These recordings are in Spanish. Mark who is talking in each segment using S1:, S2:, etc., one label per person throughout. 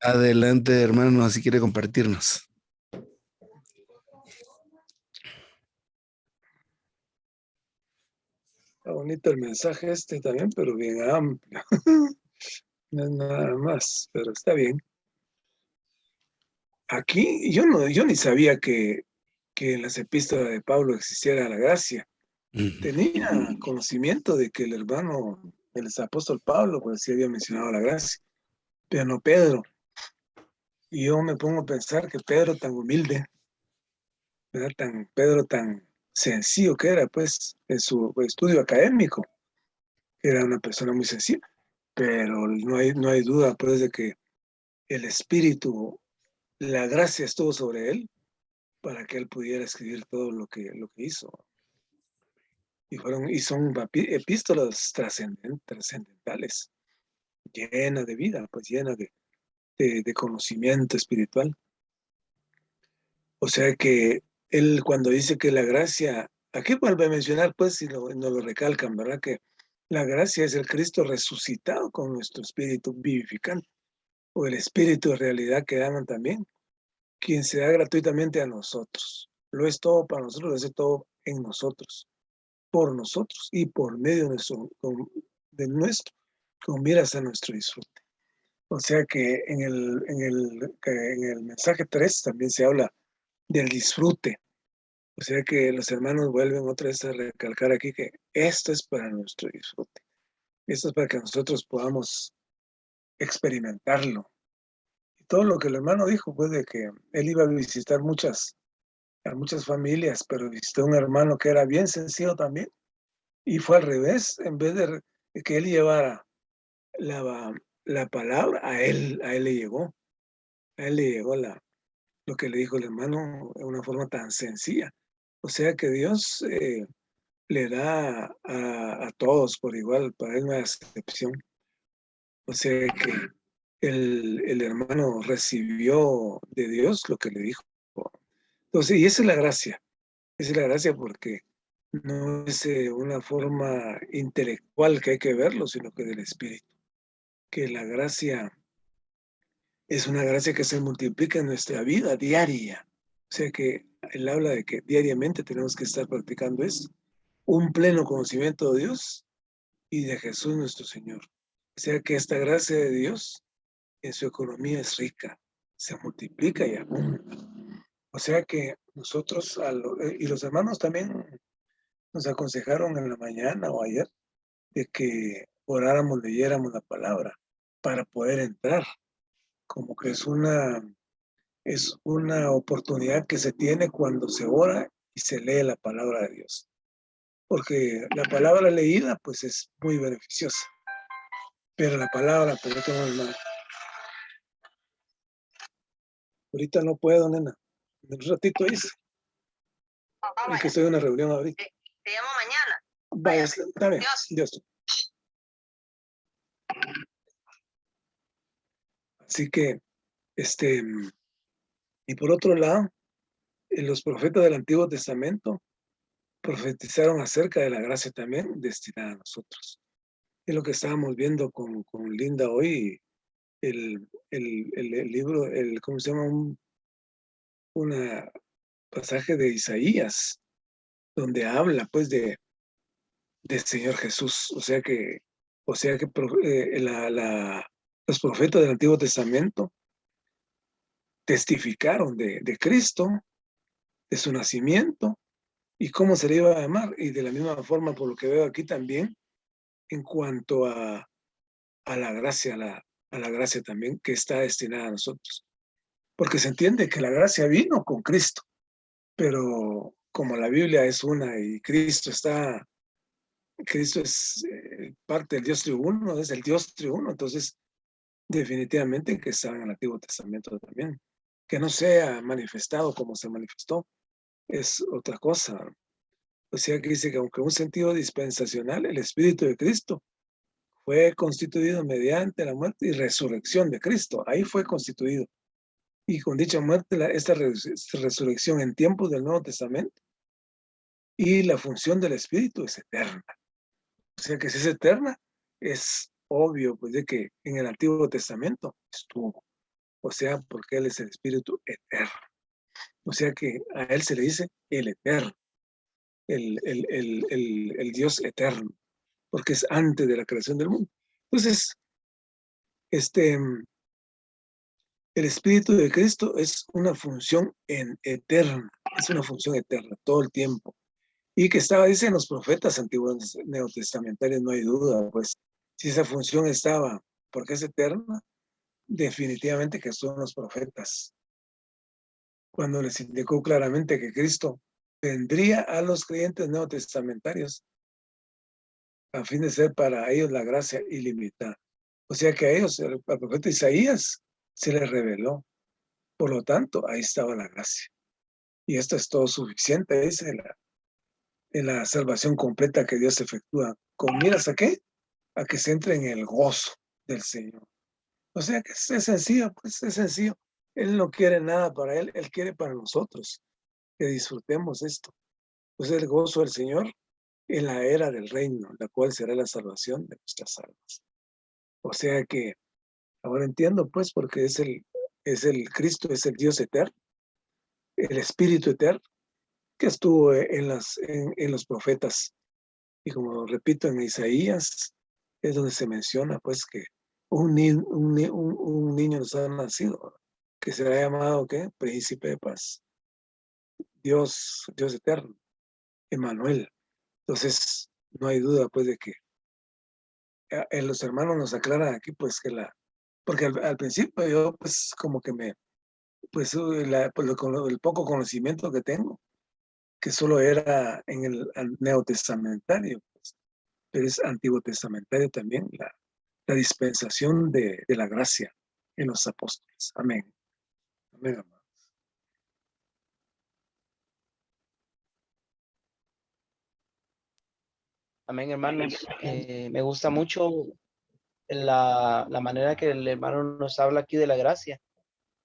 S1: Adelante, hermano, si quiere compartirnos.
S2: Está bonito el mensaje este también, pero bien amplio. No es nada más, pero está bien. Aquí yo ni sabía que en las epístolas de Pablo existiera la gracia. Tenía conocimiento de que el hermano, el apóstol Pablo, pues sí había mencionado la gracia, pero no Pedro. Y yo me pongo a pensar que Pedro tan humilde, ¿verdad? Pedro tan sencillo que era, pues, en su estudio académico, era una persona muy sencilla, pero no hay duda, pues, de que el Espíritu, la gracia estuvo sobre él para que él pudiera escribir todo lo que hizo. Y son epístolas trascendentales, llenas de vida, pues llenas de conocimiento espiritual. O sea que él cuando dice que la gracia, aquí vuelve a mencionar, pues, y nos lo recalcan, ¿verdad? Que la gracia es el Cristo resucitado con nuestro espíritu vivificante, o el espíritu de realidad que daban también, quien se da gratuitamente a nosotros. Lo es todo para nosotros, lo es todo en nosotros, por nosotros y por medio de nuestro, con miras a nuestro disfrute. O sea que en el mensaje 3 también se habla del disfrute. O sea que los hermanos vuelven otra vez a recalcar aquí que esto es para nuestro disfrute. Esto es para que nosotros podamos experimentarlo. Y todo lo que el hermano dijo, pues, de que él iba a visitar a muchas familias, pero visitó a un hermano que era bien sencillo también. Y fue al revés, en vez de que él llevara la palabra, a él le llegó. A él le llegó lo que le dijo el hermano de una forma tan sencilla. O sea que Dios le da a todos por igual, para él no hay excepción. O sea que el hermano recibió de Dios lo que le dijo. Entonces, y esa es la gracia porque no es una forma intelectual que hay que verlo, sino que del Espíritu. Que la gracia es una gracia que se multiplica en nuestra vida diaria. O sea que él habla de que diariamente tenemos que estar practicando eso. Un pleno conocimiento de Dios y de Jesús nuestro Señor. O sea que esta gracia de Dios en su economía es rica, se multiplica y abunda. O sea que nosotros, y los hermanos también nos aconsejaron en la mañana o ayer, de que oráramos, leyéramos la palabra para poder entrar, como que es una oportunidad que se tiene cuando se ora y se lee la palabra de Dios. Porque la palabra leída, pues es muy beneficiosa. Pero la palabra, pero tengo hermano. Ahorita no puedo, nena. En un ratito hice. Es que estoy en una reunión ahorita. Te llamo mañana. Vaya, está bien. Dios. Así que, y por otro lado, los profetas del Antiguo Testamento profetizaron acerca de la gracia también destinada a nosotros. Es lo que estábamos viendo con Linda hoy, el libro, ¿cómo se llama? Un pasaje de Isaías, donde habla pues del Señor Jesús. O sea que los profetas del Antiguo Testamento testificaron de Cristo, de su nacimiento y cómo se le iba a llamar. Y de la misma forma, por lo que veo aquí también, en cuanto a la gracia, a la gracia también que está destinada a nosotros. Porque se entiende que la gracia vino con Cristo, pero como la Biblia es una y Cristo es parte del Dios triuno, es el Dios triuno, entonces definitivamente que estaba en el Antiguo Testamento también. Que no sea manifestado como se manifestó es otra cosa. O sea que dice que aunque en un sentido dispensacional, el Espíritu de Cristo fue constituido mediante la muerte y resurrección de Cristo. Ahí fue constituido. Y con dicha muerte, esta resurrección en tiempos del Nuevo Testamento y la función del Espíritu es eterna. O sea que si es eterna, es obvio pues de que en el Antiguo Testamento estuvo. O sea, porque Él es el Espíritu eterno. O sea que a Él se le dice el eterno, el Dios eterno, porque es antes de la creación del mundo. Entonces, el Espíritu de Cristo es una función eterna, es una función eterna todo el tiempo. Y que estaba, dicen los profetas antiguos neotestamentarios, no hay duda, pues si esa función estaba, porque es eterna, definitivamente que son los profetas, cuando les indicó claramente que Cristo vendría a los creyentes neotestamentarios a fin de ser para ellos la gracia ilimitada. O sea que a ellos, al profeta Isaías, se les reveló. Por lo tanto, ahí estaba la gracia. Y esto es todo suficiente, dice, en la salvación completa que Dios efectúa. ¿Con miras a qué? A que se entre en el gozo del Señor. O sea que es sencillo, pues es sencillo. Él no quiere nada para Él, Él quiere para nosotros, que disfrutemos esto. Pues el gozo del Señor en la era del reino, la cual será la salvación de nuestras almas. O sea que ahora entiendo, pues, porque es el Cristo, es el Dios eterno, el Espíritu eterno, que estuvo en los profetas. Y como repito, en Isaías es donde se menciona, pues, que un niño nos ha nacido, que será llamado, ¿qué? Príncipe de paz. Dios eterno, Emmanuel. Entonces, no hay duda, pues, de que en los hermanos nos aclaran aquí, pues, porque al principio yo, pues, como que pues, el poco conocimiento que tengo, que solo era en el neotestamentario, pues, pero es antiguo testamentario también, la dispensación de la gracia en los apóstoles. Amén. Amén, hermano.
S3: Amén, hermanos. Me gusta mucho la manera que el hermano nos habla aquí de la gracia.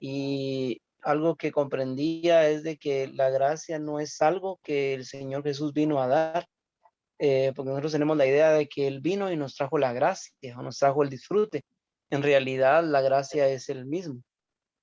S3: Y algo que comprendía es de que la gracia no es algo que el Señor Jesús vino a dar, porque nosotros tenemos la idea de que Él vino y nos trajo la gracia o nos trajo el disfrute. En realidad, la gracia es el mismo.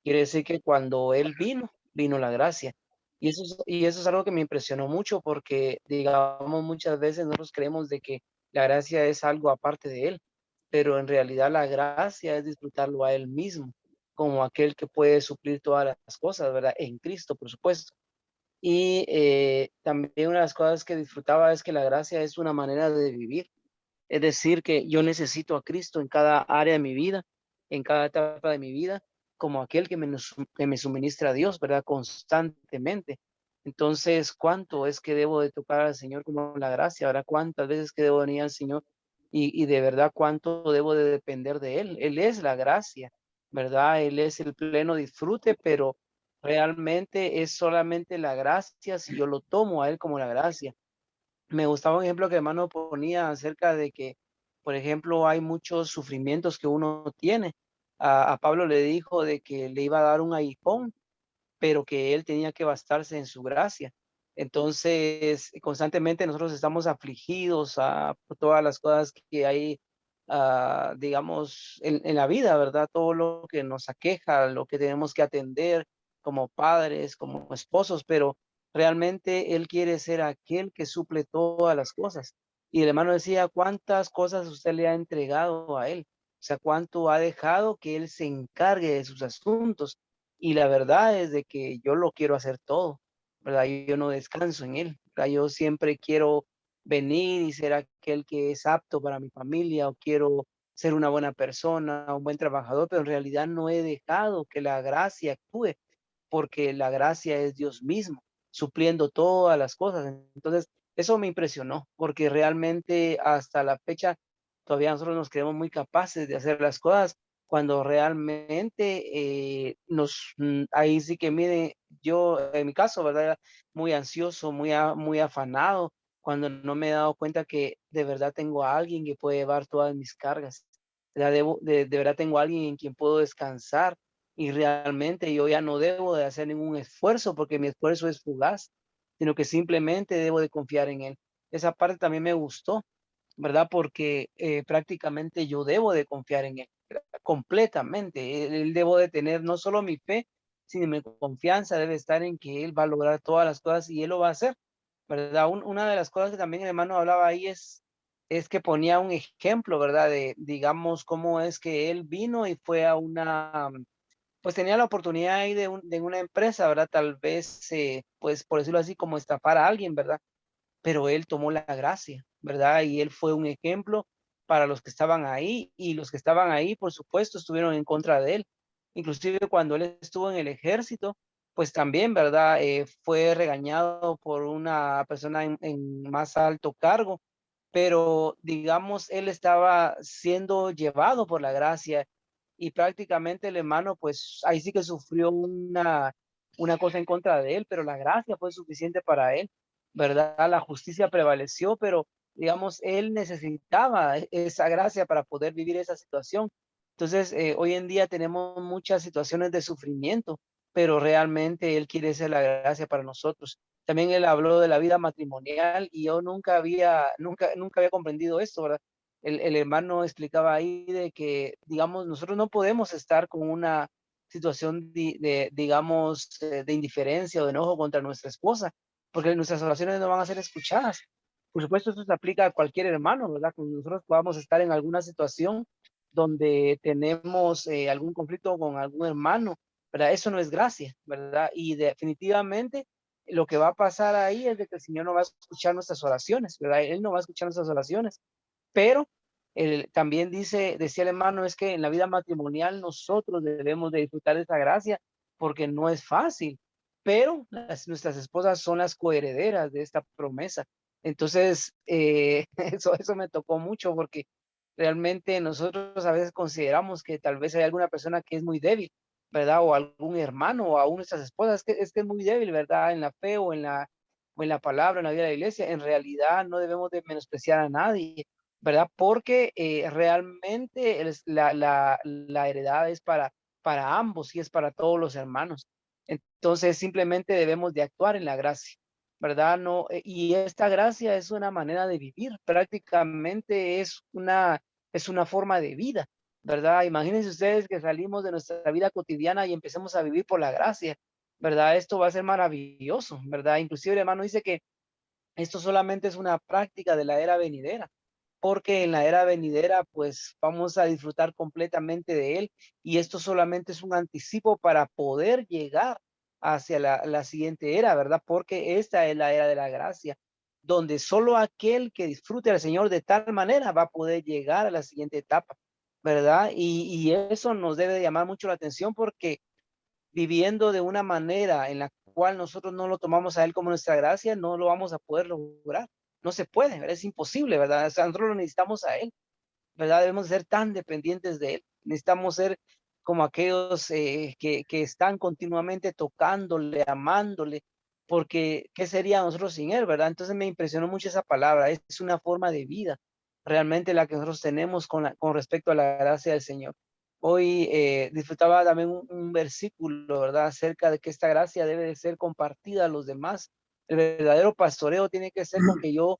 S3: Quiere decir que cuando Él vino, vino la gracia. Y eso es algo que me impresionó mucho porque, digamos, muchas veces nosotros creemos de que la gracia es algo aparte de Él, pero en realidad la gracia es disfrutarlo a Él mismo, como aquel que puede suplir todas las cosas, ¿verdad? En Cristo, por supuesto. Y también una de las cosas que disfrutaba es que la gracia es una manera de vivir. Es decir, que yo necesito a Cristo en cada área de mi vida, en cada etapa de mi vida, como aquel que me suministra a Dios, ¿verdad? Constantemente. Entonces, ¿cuánto es que debo de tocar al Señor como la gracia? ¿Verdad? ¿Cuántas veces que debo venir al Señor? Y de verdad, ¿cuánto debo de depender de Él? Él es la gracia, ¿verdad? Él es el pleno disfrute, pero realmente es solamente la gracia si yo lo tomo a Él como la gracia. Me gustaba un ejemplo que hermano ponía acerca de que, por ejemplo, hay muchos sufrimientos que uno tiene. A Pablo le dijo de que le iba a dar un aguijón, pero que él tenía que bastarse en su gracia. Entonces, constantemente nosotros estamos afligidos por todas las cosas que hay, digamos, en la vida, ¿verdad? Todo lo que nos aqueja, lo que tenemos que atender como padres, como esposos, pero realmente Él quiere ser aquel que suple todas las cosas. Y el hermano decía, ¿cuántas cosas usted le ha entregado a Él? O sea, ¿cuánto ha dejado que Él se encargue de sus asuntos? Y la verdad es de que yo lo quiero hacer todo, ¿verdad? Yo no descanso en Él, ¿verdad? Yo siempre quiero venir y ser aquel que es apto para mi familia, o quiero ser una buena persona, un buen trabajador, pero en realidad no he dejado que la gracia actúe, porque la gracia es Dios mismo, supliendo todas las cosas. Entonces, eso me impresionó, porque realmente hasta la fecha todavía nosotros nos creemos muy capaces de hacer las cosas, cuando realmente ahí sí que mire, yo en mi caso, ¿verdad? Muy ansioso, muy afanado, cuando no me he dado cuenta que de verdad tengo a alguien que puede llevar todas mis cargas. ¿Verdad? De verdad tengo a alguien en quien puedo descansar, y realmente yo ya no debo de hacer ningún esfuerzo porque mi esfuerzo es fugaz, sino que simplemente debo de confiar en Él. Esa parte también me gustó, ¿verdad? Porque prácticamente yo debo de confiar en Él. completamente. Él debo de tener no solo mi fe, sino mi confianza debe estar en que Él va a lograr todas las cosas y Él lo va a hacer, ¿verdad? Una de las cosas que también el hermano hablaba ahí es que ponía un ejemplo, ¿verdad? De, digamos, cómo es que Él vino y fue a una, pues tenía la oportunidad ahí de una empresa, ¿verdad? Tal vez, pues por decirlo así, como estafar a alguien, ¿verdad? Pero Él tomó la gracia, ¿verdad? Y Él fue un ejemplo para los que estaban ahí, y los que estaban ahí, por supuesto, estuvieron en contra de Él. Inclusive cuando Él estuvo en el ejército, pues también, ¿verdad? Fue regañado por una persona en más alto cargo, pero digamos, Él estaba siendo llevado por la gracia, y prácticamente el hermano, pues ahí sí que sufrió una cosa en contra de Él, pero la gracia fue suficiente para Él, ¿verdad? La justicia prevaleció, pero digamos, Él necesitaba esa gracia para poder vivir esa situación. Entonces, hoy en día tenemos muchas situaciones de sufrimiento, pero realmente Él quiere ser la gracia para nosotros. También Él habló de la vida matrimonial, y yo nunca había comprendido esto, ¿verdad? El hermano explicaba ahí de que, digamos, nosotros no podemos estar con una situación digamos, de indiferencia o de enojo contra nuestra esposa, porque nuestras oraciones no van a ser escuchadas. Por supuesto, esto se aplica a cualquier hermano, ¿verdad? Cuando nosotros podamos estar en alguna situación donde tenemos algún conflicto con algún hermano, ¿verdad? Eso no es gracia, ¿verdad? Y definitivamente lo que va a pasar ahí es de que el Señor no va a escuchar nuestras oraciones, ¿verdad? Él no va a escuchar nuestras oraciones, pero también decía el hermano, es que en la vida matrimonial nosotros debemos de disfrutar de esa gracia, porque no es fácil, pero nuestras esposas son las coherederas de esta promesa. Entonces, eso me tocó mucho, porque realmente nosotros a veces consideramos que tal vez hay alguna persona que es muy débil, ¿verdad? O algún hermano, o aún nuestras esposas, es que es muy débil, ¿verdad? En la fe o en la palabra, en la vida de la iglesia. En realidad no debemos de menospreciar a nadie, ¿verdad? Porque realmente la heredad es para ambos, y es para todos los hermanos. Entonces simplemente debemos de actuar en la gracia, ¿verdad? No, y esta gracia es una manera de vivir, prácticamente es una forma de vida, ¿verdad? Imagínense ustedes que salimos de nuestra vida cotidiana y empecemos a vivir por la gracia, ¿verdad? Esto va a ser maravilloso, ¿verdad? Inclusive el hermano dice que esto solamente es una práctica de la era venidera, porque en la era venidera pues vamos a disfrutar completamente de Él, y esto solamente es un anticipo para poder llegar hacia la siguiente era, ¿verdad? Porque esta es la era de la gracia, donde solo aquel que disfrute al Señor de tal manera va a poder llegar a la siguiente etapa, ¿verdad? Y eso nos debe de llamar mucho la atención, porque viviendo de una manera en la cual nosotros no lo tomamos a Él como nuestra gracia, no lo vamos a poder lograr. No se puede, ¿verdad? Es imposible, ¿verdad? O sea, nosotros lo necesitamos a Él, ¿verdad? Debemos ser tan dependientes de Él. Necesitamos ser como aquellos que están continuamente tocándole, amándole, porque ¿qué sería nosotros sin Él, verdad? Entonces me impresionó mucho esa palabra. Es una forma de vida realmente la que nosotros tenemos con respecto a la gracia del Señor. Hoy disfrutaba también un versículo, ¿verdad? Acerca de que esta gracia debe de ser compartida a los demás. El verdadero pastoreo tiene que ser con que yo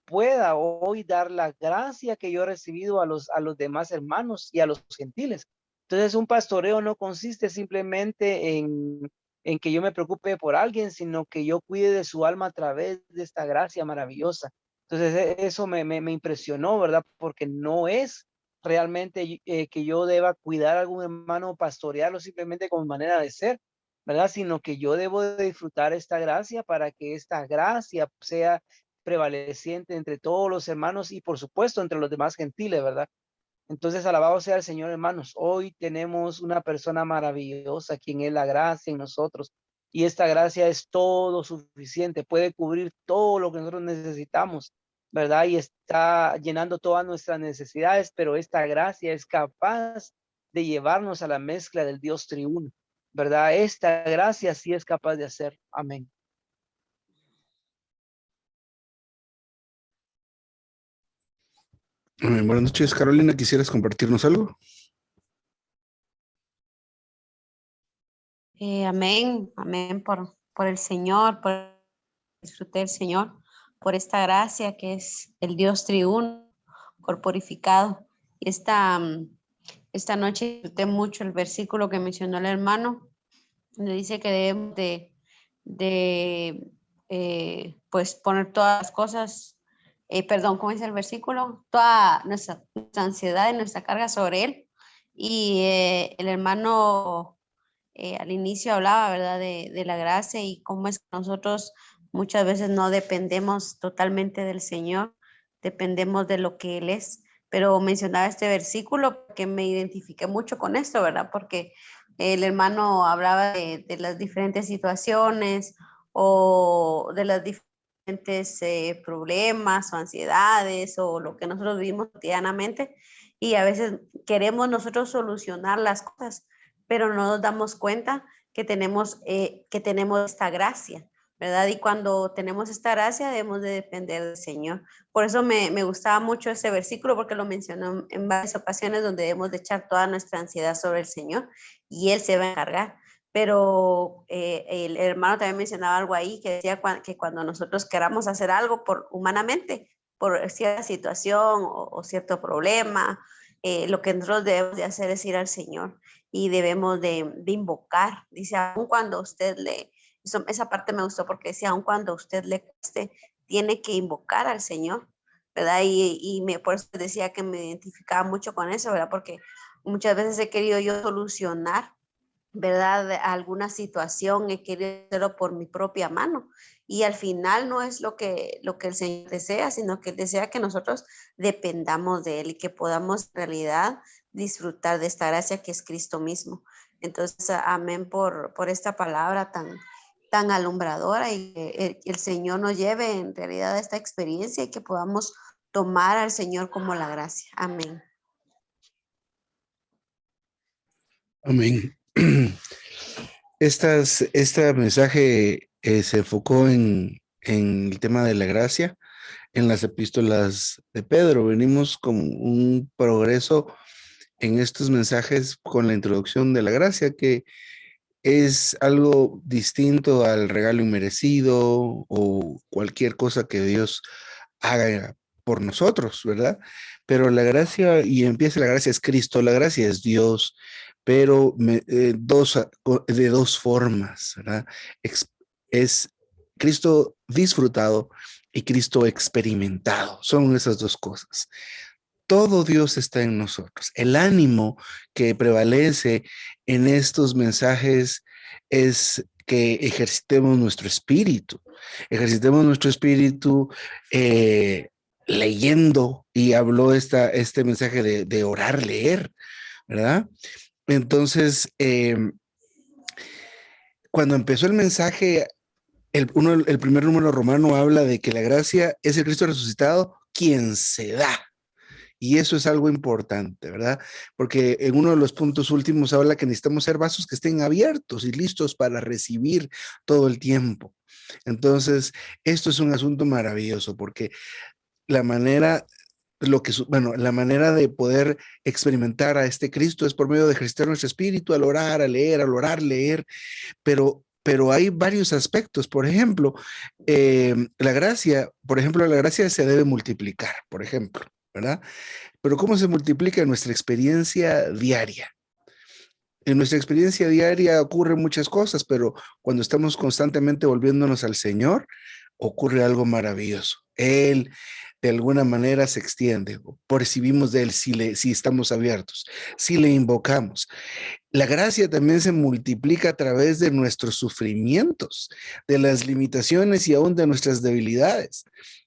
S3: pueda hoy dar la gracia que yo he recibido a los demás hermanos y a los gentiles. Entonces, un pastoreo no consiste simplemente en que yo me preocupe por alguien, sino que yo cuide de su alma a través de esta gracia maravillosa. Entonces, eso me impresionó, ¿verdad? Porque no es realmente que yo deba cuidar a algún hermano, pastorearlo simplemente como manera de ser, ¿verdad? Sino que yo debo de disfrutar esta gracia para que esta gracia sea prevaleciente entre todos los hermanos, y por supuesto entre los demás gentiles, ¿verdad? Entonces, alabado sea el Señor, hermanos. Hoy tenemos una persona maravillosa, quien es la gracia en nosotros. Y esta gracia es todo suficiente, puede cubrir todo lo que nosotros necesitamos, ¿verdad? Y está llenando todas nuestras necesidades, pero esta gracia es capaz de llevarnos a la mezcla del Dios triuno, ¿verdad? Esta gracia sí es capaz de hacer. Amén.
S1: Buenas noches, Carolina. ¿Quisieras compartirnos algo?
S4: Amén, amén por el Señor, por disfrutar del Señor, por esta gracia que es el Dios triuno, corporificado. esta noche disfruté mucho el versículo que mencionó el hermano, donde dice que debemos pues poner todas las cosas, perdón, ¿cómo dice el versículo? Toda nuestra ansiedad y nuestra carga sobre él. Y el hermano al inicio hablaba, ¿verdad? De la gracia y cómo es que nosotros muchas veces no dependemos totalmente del Señor, dependemos de lo que Él es. Pero mencionaba este versículo que me identifiqué mucho con esto, ¿verdad? Porque el hermano hablaba de las diferentes situaciones o de los diferentes problemas o ansiedades o lo que nosotros vivimos cotidianamente y a veces queremos nosotros solucionar las cosas, pero no nos damos cuenta que tenemos esta gracia, ¿verdad? Y cuando tenemos esta gracia debemos de depender del Señor. Por eso me gustaba mucho ese versículo porque lo mencionó en varias ocasiones donde debemos de echar toda nuestra ansiedad sobre el Señor y Él se va a encargar. Pero el hermano también mencionaba algo ahí que decía que cuando nosotros queramos hacer algo humanamente, por cierta situación o cierto problema, lo que nosotros debemos de hacer es ir al Señor y debemos de invocar. Dice, aun cuando usted esa parte me gustó porque decía, aun cuando usted le cueste, tiene que invocar al Señor, ¿verdad? Por eso decía que me identificaba mucho con eso, ¿verdad? Porque muchas veces he querido yo solucionar, ¿verdad? Alguna situación, he querido hacerlo por mi propia mano. Y al final no es lo que el Señor desea, sino que Él desea que nosotros dependamos de Él y que podamos en realidad disfrutar de esta gracia que es Cristo mismo. Entonces, amén por esta palabra tan alumbradora y que el Señor nos lleve en realidad a esta experiencia y que podamos tomar al Señor como la gracia. Amén.
S1: Amén. Este mensaje se enfocó en el tema de la gracia en las epístolas de Pedro. Venimos con un progreso en estos mensajes con la introducción de la gracia, que es algo distinto al regalo inmerecido o cualquier cosa que Dios haga por nosotros, ¿verdad? Pero la gracia, y empieza la gracia, es Cristo, la gracia es Dios, pero de dos formas, ¿verdad? Es Cristo disfrutado y Cristo experimentado, son esas dos cosas. Todo Dios está en nosotros. El ánimo que prevalece en estos mensajes es que ejercitemos nuestro espíritu. Ejercitemos nuestro espíritu leyendo, y habló este mensaje de orar, leer, ¿verdad? Entonces, cuando empezó el mensaje, el primer número romano habla de que la gracia es el Cristo resucitado, quien se da. Y eso es algo importante, ¿verdad? Porque en uno de los puntos últimos habla que necesitamos ser vasos que estén abiertos y listos para recibir todo el tiempo. Entonces, esto es un asunto maravilloso porque la manera, la manera de poder experimentar a este Cristo es por medio de ejercitar nuestro espíritu, al orar, a leer, al orar, leer, pero hay varios aspectos. Por ejemplo, la gracia se debe multiplicar, por ejemplo, ¿verdad? Pero ¿cómo se multiplica en nuestra experiencia diaria? En nuestra experiencia diaria ocurren muchas cosas, pero cuando estamos constantemente volviéndonos al Señor, ocurre algo maravilloso. Él de alguna manera se extiende, percibimos de Él si estamos abiertos, si le invocamos. La gracia también se multiplica a través de nuestros sufrimientos, de las limitaciones y aún de nuestras debilidades.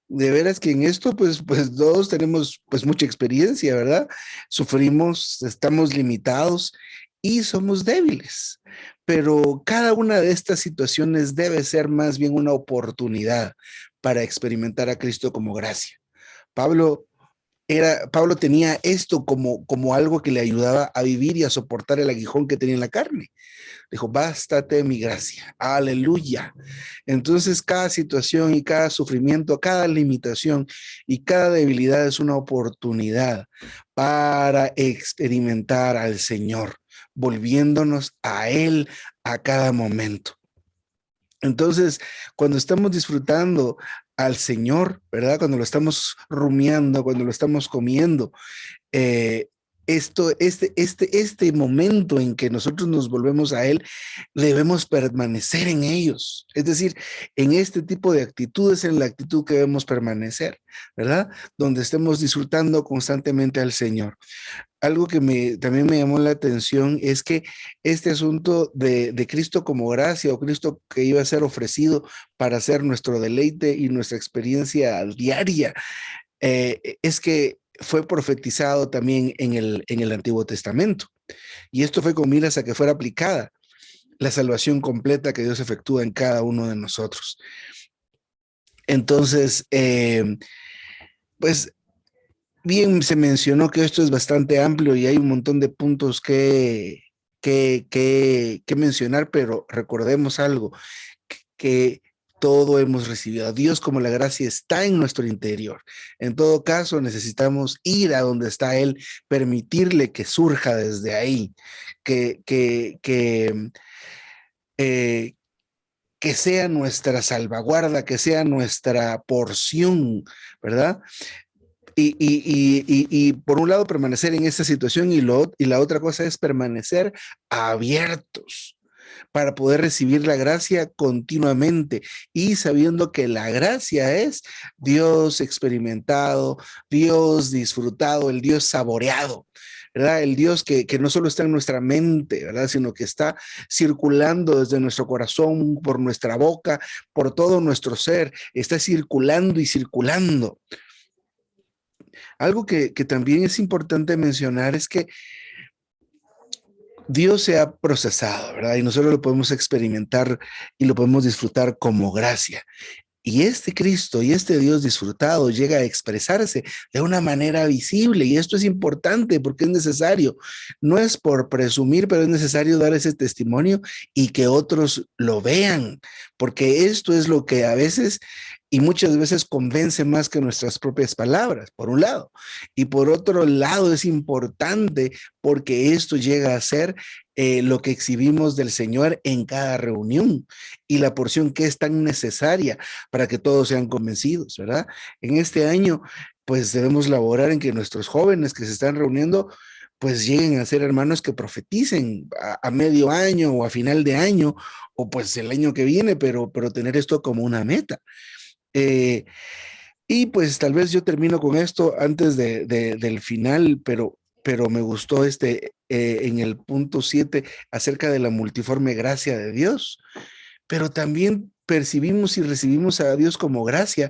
S1: De veras que en esto, pues todos tenemos pues mucha experiencia, ¿verdad? Sufrimos, estamos limitados y somos débiles. Pero cada una de estas situaciones debe ser más bien una oportunidad para experimentar a Cristo como gracia. Pablo tenía esto como algo que le ayudaba a vivir y a soportar el aguijón que tenía en la carne. Dijo, bástate mi gracia, aleluya. Entonces cada situación y cada sufrimiento, cada limitación y cada debilidad es una oportunidad para experimentar al Señor, volviéndonos a Él a cada momento. Entonces, cuando estamos disfrutando al Señor, ¿verdad? Cuando lo estamos rumiando, cuando lo estamos comiendo, este momento en que nosotros nos volvemos a Él, debemos permanecer en ellos. Es decir, en este tipo de actitudes, en la actitud que debemos permanecer, ¿verdad? Donde estemos disfrutando constantemente al Señor. Algo que también me llamó la atención es que este asunto de Cristo como gracia, o Cristo que iba a ser ofrecido para ser nuestro deleite y nuestra experiencia diaria, es que fue profetizado también en el Antiguo Testamento. Y esto fue con miras a que fuera aplicada la salvación completa que Dios efectúa en cada uno de nosotros. Entonces, pues bien se mencionó que esto es bastante amplio y hay un montón de puntos que mencionar, pero recordemos algo, que todo hemos recibido. Dios como la gracia está en nuestro interior. En todo caso, necesitamos ir a donde está Él, permitirle que surja desde ahí, que sea nuestra salvaguarda, que sea nuestra porción, ¿verdad? Y por un lado permanecer en esta situación y la otra cosa es permanecer abiertos para poder recibir la gracia continuamente y sabiendo que la gracia es Dios experimentado, Dios disfrutado, el Dios saboreado, ¿verdad? El Dios que no solo está en nuestra mente, ¿verdad? Sino que está circulando desde nuestro corazón, por nuestra boca, por todo nuestro ser, está circulando y circulando. Algo que también es importante mencionar es que Dios se ha procesado, ¿verdad? Y nosotros lo podemos experimentar y lo podemos disfrutar como gracia. Y este Cristo y este Dios disfrutado llega a expresarse de una manera visible. Y esto es importante porque es necesario. No es por presumir, pero es necesario dar ese testimonio y que otros lo vean. Porque esto es lo que a veces y muchas veces convence más que nuestras propias palabras, por un lado. Y por otro lado es importante porque esto llega a ser lo que exhibimos del Señor en cada reunión y la porción que es tan necesaria para que todos sean convencidos, ¿verdad? En este año, pues debemos laborar en que nuestros jóvenes que se están reuniendo, pues lleguen a ser hermanos que profeticen a medio año o a final de año o pues el año que viene, pero tener esto como una meta. Y pues tal vez yo termino con esto antes del final, pero me gustó en el punto 7 acerca de la multiforme gracia de Dios, pero también percibimos y recibimos a Dios como gracia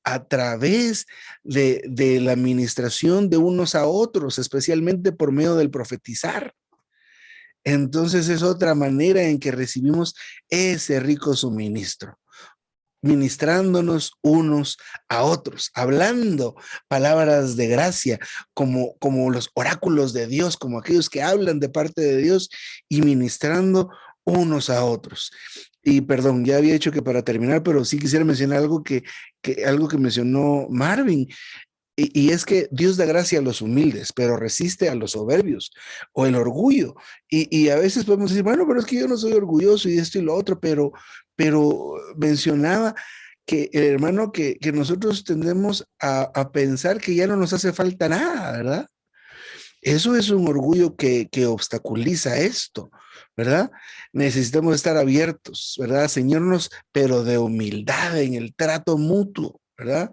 S1: a través de la administración de unos a otros, especialmente por medio del profetizar. Entonces es otra manera en que recibimos ese rico suministro, ministrándonos unos a otros, hablando palabras de gracia, como los oráculos de Dios, como aquellos que hablan de parte de Dios y ministrando unos a otros. Y perdón, ya había dicho que para terminar, pero sí quisiera mencionar algo algo que mencionó Marvin. Y es que Dios da gracia a los humildes, pero resiste a los soberbios o el orgullo. Y a veces podemos decir, bueno, pero es que yo no soy orgulloso y esto y lo otro, pero mencionaba que el hermano que nosotros tendemos a pensar que ya no nos hace falta nada, ¿verdad? Eso es un orgullo que obstaculiza esto, ¿verdad? Necesitamos estar abiertos, ¿verdad? Ceñirnos, pero de humildad en el trato mutuo, ¿verdad?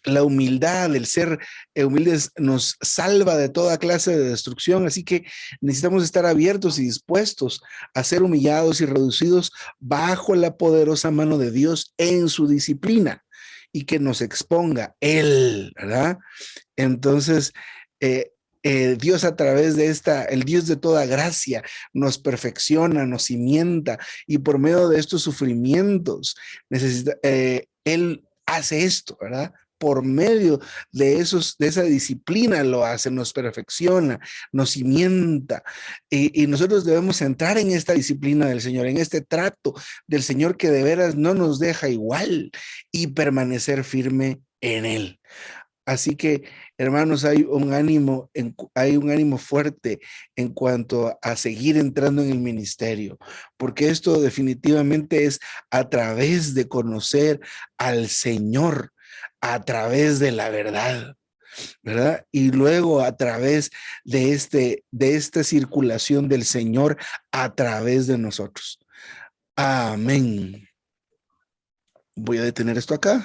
S1: La humildad, el ser humildes nos salva de toda clase de destrucción, así que necesitamos estar abiertos y dispuestos a ser humillados y reducidos bajo la poderosa mano de Dios en su disciplina y que nos exponga Él, ¿verdad? Entonces, Dios a través de el Dios de toda gracia, nos perfecciona, nos cimienta y por medio de estos sufrimientos, Él hace esto, ¿verdad? Por medio de esa disciplina lo hace, nos perfecciona, nos cimienta y nosotros debemos entrar en esta disciplina del Señor, en este trato del Señor que de veras no nos deja igual y permanecer firme en Él. Así que, hermanos, hay un ánimo fuerte en cuanto a seguir entrando en el ministerio, porque esto definitivamente es a través de conocer al Señor, a través de la verdad. ¿verdad? Y luego a través de esta circulación del Señor a través de nosotros. Amén. Voy a detener esto acá.